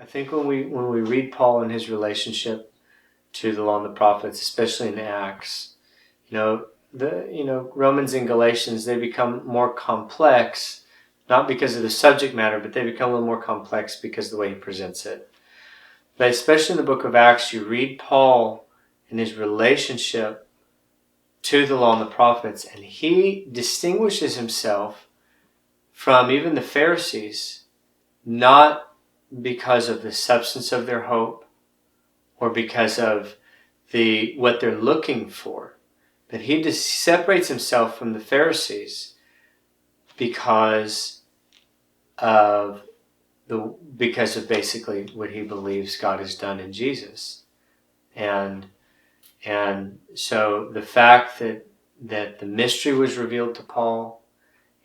I think when we read Paul and his relationship to the law and the prophets, especially in Acts, Romans and Galatians, they become more complex, not because of the subject matter, but they become a little more complex because of the way he presents it. But especially in the book of Acts, you read Paul and his relationship to the law and the prophets, and he distinguishes himself from even the Pharisees, not because of the substance of their hope or because of what they're looking for, but he just separates himself from the Pharisees because of basically what he believes God has done in Jesus. And so the fact that the mystery was revealed to Paul,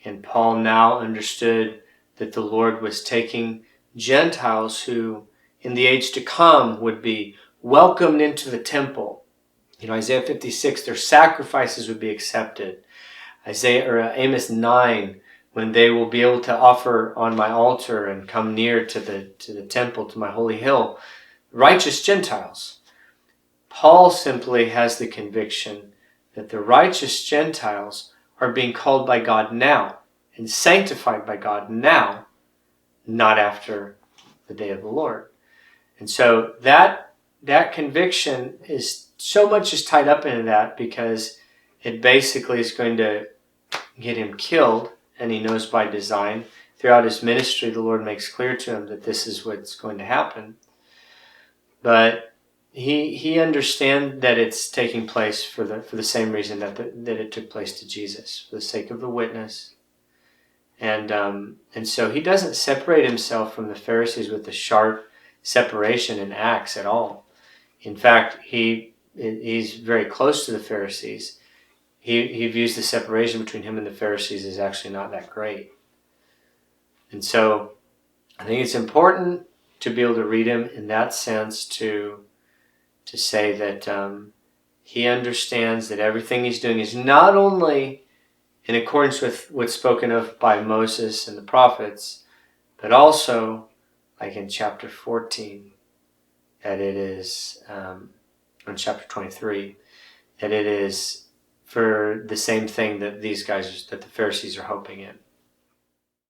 and Paul now understood that the Lord was taking Gentiles who in the age to come would be welcomed into the temple. Isaiah 56, their sacrifices would be accepted. Amos 9, when they will be able to offer on my altar and come near to the temple, to my holy hill, righteous Gentiles. Paul simply has the conviction that the righteous Gentiles are being called by God now and sanctified by God now, not after the day of the Lord. And so that conviction is so much is tied up into that, because it basically is going to get him killed, and he knows by design. Throughout his ministry, the Lord makes clear to him that this is what's going to happen. But he understands that it's taking place for the same reason that it took place to Jesus, for the sake of the witness. And so he doesn't separate himself from the Pharisees with the sharp separation in Acts at all. In fact, he's very close to the Pharisees. He views the separation between him and the Pharisees as actually not that great. And so I think it's important to be able to read him in that sense, to say that he understands that everything he's doing is not only in accordance with what's spoken of by Moses and the prophets, but also, like in chapter 14, that it is, in chapter 23, that it is for the same thing that the Pharisees are hoping in.